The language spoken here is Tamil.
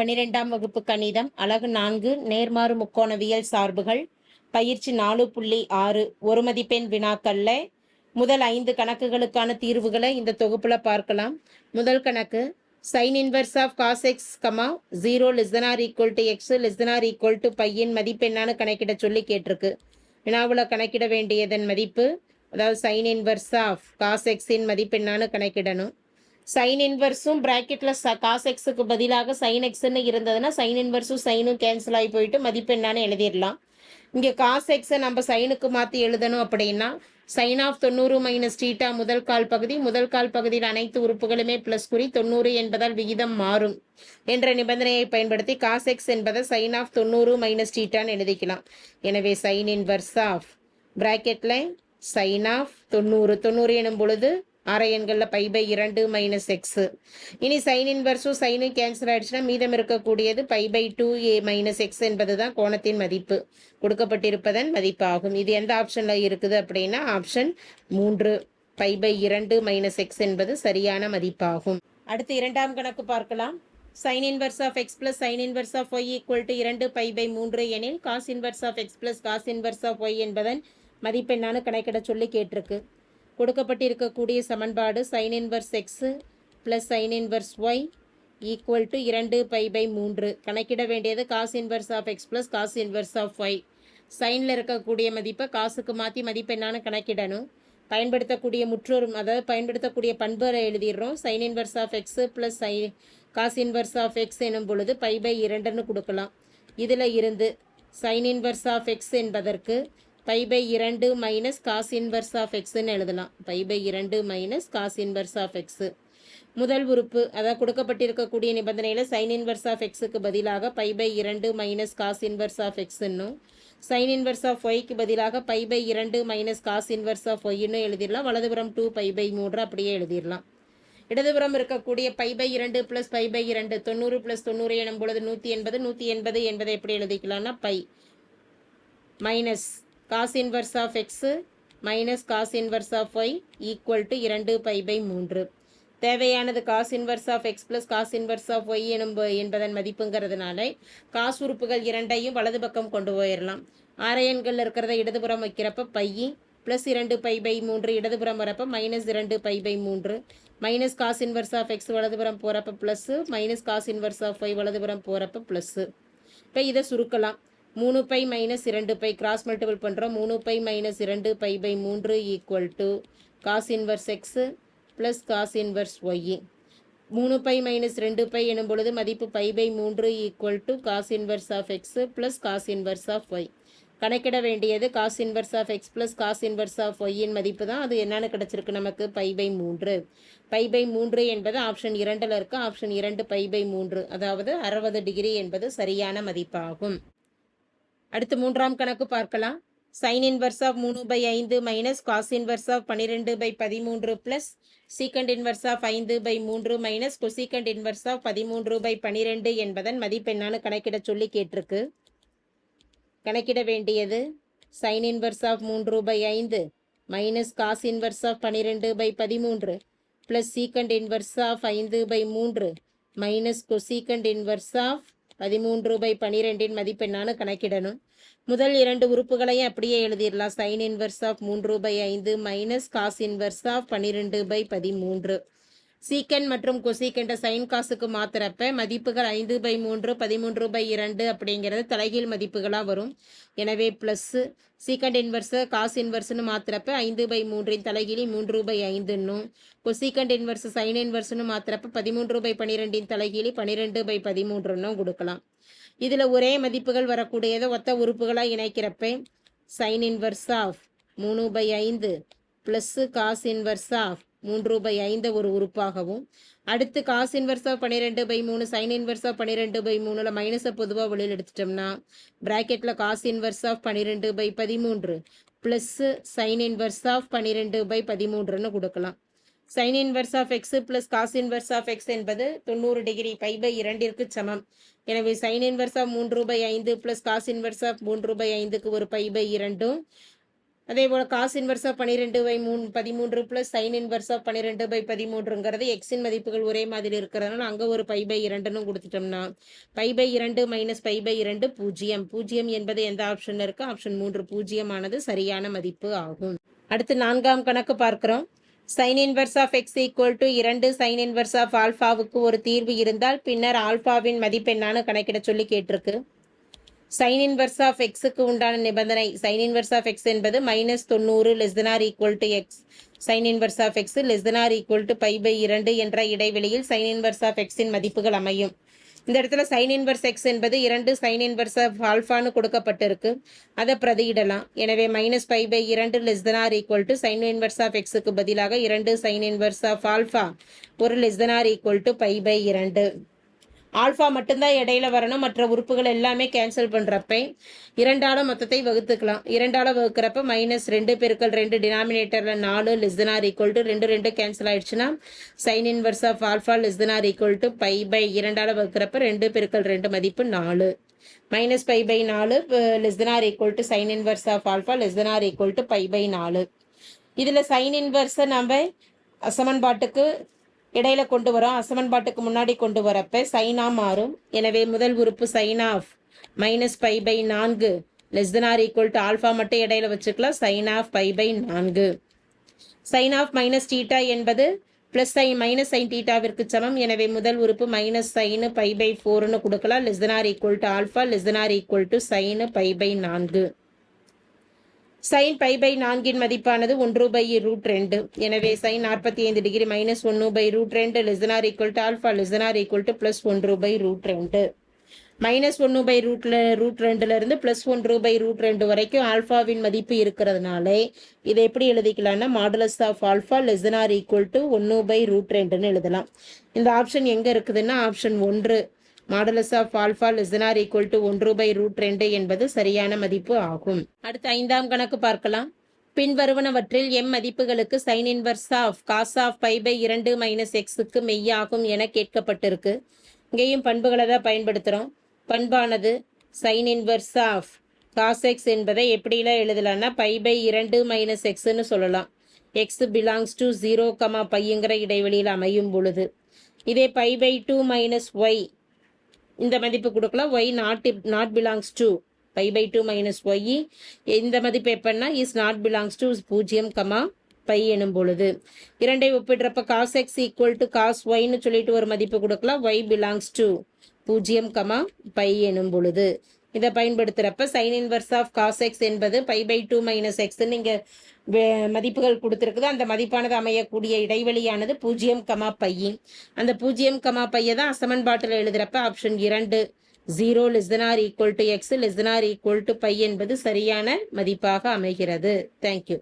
12ஆம் வகுப்பு கணிதம் அலகு 4 நேர்மாறு முக்கோணவியல் சார்புகள் பயிற்சி 4.6 ஒரு மதிப்பெண் வினாக்கள்ல முதல் 5 கணக்குகளுக்கான தீர்வுகளை இந்த தொகுப்புல பார்க்கலாம். முதல் கணக்கு sin inverse of cos x, 0 ≤ x ≤ பையின் மதிப்பெண்ணான கணக்கிட சொல்லி கேட்டிருக்கு. வினாவுல கணக்கிட வேண்டியதன் மதிப்பு, அதாவது sin inverse of cos x இன் மதிப்பெண்ணான கணக்கிடணும். சைன் இன்வர்ஸும் பிராக்கெட்ல காஸ் எக்ஸுக்கு பதிலாக சைன் எக்ஸ்ன்னு இருந்ததுன்னா சைன் இன்வர்ஸும் சைனும் கேன்சல் ஆகி போயிட்டு மதிப்பெண்ணான்னு எழுதிடலாம். இங்கே காஸ் எக்ஸை நம்ம சைனுக்கு மாற்றி எழுதணும் அப்படின்னா சைன் ஆஃப் 90 மைனஸ் டீட்டா முதல் கால் பகுதியில் அனைத்து உறுப்புகளுமே பிளஸ் குறி 90 என்பதால் விகிதம் மாறும் என்ற நிபந்தனையை பயன்படுத்தி காஸ் எக்ஸ் என்பதை சைன் ஆஃப் 90 மைனஸ் டீட்டான்னு எழுதிக்கலாம். எனவே சைன் இன்வர்ஸ் ஆஃப் பிராக்கெட்ல சைன் ஆஃப் 90 எனும் பொழுது அரை எண்களில் π/2 மைனஸ் எக்ஸ். இனி சைன் இன்வர்ஸும் சைனும் கேன்சல் ஆயிடுச்சுன்னா மீதம் இருக்கக்கூடியது π/2a மைனஸ் எக்ஸ் என்பது தான் கோணத்தின் மதிப்பு, கொடுக்கப்பட்டிருப்பதன் மதிப்பாகும். இது எந்த ஆப்ஷனில் இருக்குது அப்படின்னா ஆப்ஷன் 3, π/2 மைனஸ் எக்ஸ் என்பது சரியான மதிப்பாகும். அடுத்து இரண்டாம் கணக்கு பார்க்கலாம். sin inverse of x plus sin inverse of y equal to 2 π/3 எனில் cos inverse of x plus cos inverse of y என்பதன் மதிப்பெண்ணான கணக்கிட சொல்லி கேட்டிருக்கு. கொடுக்கப்பட்டிருக்கக்கூடிய சமன்பாடு sin inverse x plus sin inverse y equal to 2 π/3. கணக்கிட வேண்டியது cos inverse of x plus cos inverse of y. சைனில் இருக்கக்கூடிய மதிப்பை காசுக்கு மாற்றி மதிப்பெண்ணான கணக்கிடணும். பயன்படுத்தக்கூடிய அதாவது பயன்படுத்தக்கூடிய பண்புகளை எழுதிடுறோம். sin inverse of x plus cos inverse of x எனும் பொழுது π/2ன்னு கொடுக்கலாம். இதில் இருந்து sin inverse of x என்பதற்கு π/2 மைனஸ் காஸ் இன்வர்ஸ் ஆஃப் எக்ஸ்ன்னு எழுதலாம். π/2 minus cos inverse of x. முதல் உறுப்பு, அதாவது கொடுக்கப்பட்டிருக்கக்கூடிய நிபந்தனையில் சைன் இன்வர்ஸ் ஆஃப் எக்ஸுக்கு பதிலாக π/2 மைனஸ் காஸ் இன்வர்ஸ் ஆஃப் எக்ஸ்ன்னும் சைன் இன்வர்ஸ் ஆஃப் ஒய்க்கு பதிலாக π/2 மைனஸ் காஸ் இன்வர்ஸ் ஆஃப் ஒய்ன்னு எழுதிடலாம். வலதுபுறம் 2 π/3 அப்படியே எழுதிடலாம். இடதுபுறம் இருக்கக்கூடிய π/2 ப்ளஸ் π/2 90 ப்ளஸ் 90 எனும் பொழுது 180 என்பதை எப்படி எழுதிக்கலாம்னா pi minus cos inverse of x minus cos inverse of y equal to 2 π/3. தேவையானது cos inverse of x plus cos inverse of y என்பதன் மதிப்புங்கிறதுனால காஸ் உறுப்புகள் இரண்டையும் வலது பக்கம் கொண்டு போயிடலாம். ஆறு எண்கள் இருக்கிறத இடதுபுறம் வைக்கிறப்ப பை ப்ளஸ் 2 π/3 இடதுபுறம் வரப்போ minus 2 π/3 minus cos inverse of x வலதுபுறம் போகிறப்ப plus minus cos inverse of y வலதுபுறம் போகிறப்ப ப்ளஸ்ஸு. இப்போ இதை சுருக்கலாம். 3π மைனஸ் 2π கிராஸ் மல்டிபிள் பண்ணுறோம். 3π minus 2 π/3 equal to cos inverse x plus cos inverse y. 3π minus 2π எனும் பொழுது மதிப்பு π/3 equal to cos inverse of x plus cos inverse of y. கணக்கிட வேண்டியது cos inverse of x plus cos inverse of ஒய்யின் மதிப்பு தான். அது என்னென்னு கிடச்சிருக்கு நமக்கு π/3. π/3 என்பது ஆப்ஷன் 2ல் இருக்கு. ஆப்ஷன் 2 π/3, அதாவது 60 டிகிரி என்பது சரியான மதிப்பாகும். அடுத்து மூன்றாம் கணக்கு பார்க்கலாம். Sine inverse of 3/5 minus cos inverse of 12/13 plus secant inverse of 5/3 minus cosecant inverse of 13/12 என்பதன் மதிப்பெண்ணான கணக்கிட சொல்லி கேட்டிருக்கு. கணக்கிட வேண்டியது sine inverse of 3/5 minus cos inverse of 12/13 plus secant inverse of 5/3 minus cosecant inverse of 13/12 மதிப்பெண்ணான கணக்கிடணும். முதல் இரண்டு உறுப்புகளையும் அப்படியே எழுதிடலாம். Sine inverse of 3/5 minus cos inverse of 12/13. Secant மற்றும் கொசீக்கண்ட சைன் காசுக்கு மாத்திரப்ப மதிப்புகள் 5/3 13/2 அப்படிங்கிறது தலைகீழ் மதிப்புகளாக வரும். எனவே ப்ளஸ்ஸு சீக்கண்ட் இன்வர்ஸை காஸ் இன்வர்ஸ்னு மாத்திரப்ப 5/3 தலைகீழி 3/5ன்னும் கொசீக்கண்ட் இன்வர்ஸ் சைன் இன்வர்ஸ்னு மாத்திரப்ப 13/12 தலைகீழி 12/13ன்னும் கொடுக்கலாம். இதில் ஒரே மதிப்புகள் வரக்கூடியதை ஒத்த உறுப்புகளாக இணைக்கிறப்ப sine inverse of 3/5 plus cos inverse of 3/5 ஒரு உறுப்பாகவும், அடுத்து cos inverse of 12/3 sine inverse of 12/3 மைனஸை பொதுவாக வெளியில் எடுத்துட்டோம்னா பிராக்கெட்டில் cos inverse of 12/13 plus sine inverse of 12/13ன்னு கொடுக்கலாம். Sine inverse of x plus cos inverse of x என்பது 90 டிகிரி π/2ற்கு சமம். எனவே sine inverse of 3/5 plus cos inverse of 3/5க்கு ஒரு π/2 அதே போல் cos inverse of 12/13 plus sine inverse of 12/13ங்கிறது எக்ஸின் மதிப்புகள் ஒரே மாதிரி இருக்கிறதுனால அங்கே ஒரு π/2ன்னு கொடுத்துட்டோம்னா π/2 மைனஸ் π/2 0. 0 என்பது எந்த ஆப்ஷனில் இருக்குது? ஆப்ஷன் 3 0 ஆனது சரியான மதிப்பு ஆகும். அடுத்து 4ஆம் கணக்கு பார்க்குறோம். Sine inverse of x equal to 2 sine inverse of ஆல்ஃபாவுக்கு ஒரு தீர்வு இருந்தால் பின்னர் ஆல்ஃபாவின் மதிப்பு என்னன்னு கணக்கிட சொல்லி கேட்டிருக்கு. சைன் இன்வர்ஸ் ஆஃப் எக்ஸுக்கு உண்டான நிபந்தனை சைன் இன்வர்ஸ் ஆஃப் எக்ஸ் என்பது -90 less than or equal to x. Sine inverse of x less than or equal to π/2 என்ற இடைவெளியில் சைன் இன்வர்ஸ் ஆஃப் எக்ஸின் மதிப்புகள் அமையும். இந்த இடத்துல சைன் இன்வர்ஸ் எக்ஸ் என்பது 2 சைன் இன்வர்ஸ் ஆஃப் ஆல்ஃபான்னு கொடுக்கப்பட்டிருக்கு. அதை பிரதியிடலாம். எனவே -π/2 less than or equal to sine inverse of எக்ஸுக்கு பதிலாக 2 சைன் இன்வர்ஸ் ஆஃப் ஆல்ஃபா ஒரு less than or equal to π/2. Alpha மட்டும்தான் இடையில வரணும், மற்ற உறுப்புகள் எல்லாமே கேன்சல் பண்ணுறப்ப 2ஆல் மொத்தத்தை வகுத்துக்கலாம். 2ஆல் வகுக்கிறப்ப -2 பெருக்கல் 2 டினாமினேட்டரில் 4 less than or equal to 2 cancel ஆயிடுச்சுன்னா sine inverse of alpha less than or equal to π/2ஆல் வகுக்கிறப்ப 2 பெருக்கல் 2 மதிப்பு 4 -π/4 less than or equal to sine inverse of alpha less than or equal to π/4. இதில் சைன் இன்வர்ஸை நம்ம சமன்பாட்டுக்கு இடையில கொண்டு வரோம். அசமன்பாட்டுக்கு முன்னாடி கொண்டு வரப்ப சைனா மாறும். எனவே முதல் உறுப்பு sine of -π/4 less than or equal to alpha மட்டும் இடையில வச்சுக்கலாம். Sine of π/4. Sine of minus theta என்பது பிளஸ் மைனஸ் சைன் தீட்டாவிற்கு சமம். எனவே முதல் உறுப்பு மைனஸ் சைனு π/4ன்னு கொடுக்கலாம். Less than or equal to alpha less than or equal to sine π/4. Sine π/4 மதிப்பானது 1/√2. எனவே sine 45 degree -1/√2 less than or equal to alpha less than or equal to plus 1/√2. -1/√2லேருந்து ப்ளஸ் 1/√2 வரைக்கும் ஆல்ஃபாவின் மதிப்பு இருக்கிறதுனால இதை எப்படி எழுதிக்கலாம்னா modulus of alpha less than or equal to 1/√2ன்னு எழுதலாம். இந்த ஆப்ஷன் எங்கே இருக்குதுன்னா option 1 modulus of alpha less than or equal to 1/√2 என்பது சரியான மதிப்பு ஆகும். அடுத்து 5ஆம் கணக்கு பார்க்கலாம். பின்வருவனவற்றில் எம் மதிப்புகளுக்கு sine inverse of cos of π/2 minus எக்ஸுக்கு மெய்யாகும் என கேட்கப்பட்டிருக்கு. இங்கேயும் பண்புகளை தான் பயன்படுத்துகிறோம். பண்பானது sine inverse of cos x என்பதை எப்படிலாம் எழுதலாம்னா π/2 மைனஸ் எக்ஸ்ன்னு சொல்லலாம். எக்ஸ் பிலாங்ஸ் டு 0, πங்கிற இடைவெளியில் அமையும் பொழுது இதே π/2 மைனஸ் ஒய் இந்த மதிப்பு கொடுக்கலாம். Y not belongs to π/2 minus y இந்த மதிப்பு எப்படின்னா இஸ் நாட் பிலாங்ஸ் டு 0, π எனும் பொழுது இரண்டை ஒப்பிடுறப்ப cos x equal to cos ஒய்ன்னு சொல்லிட்டு ஒரு மதிப்பு கொடுக்கலாம். ஒய் பிலாங்ஸ் டு 0, π எனும் பொழுது இதை பயன்படுத்துகிறப்ப sine inverse of cos x என்பது π/2 மைனஸ் எக்ஸ்ன்னு இங்கே மதிப்புகள் கொடுத்துருக்குது. அந்த மதிப்பானது அமையக்கூடிய இடைவெளியானது 0, π. அந்த 0, π தான் அசமன்பாட்டில் எழுதுகிறப்ப option 2 0 less than or equal to x less than or equal to π என்பது சரியான மதிப்பாக அமைகிறது. தேங்க்யூ.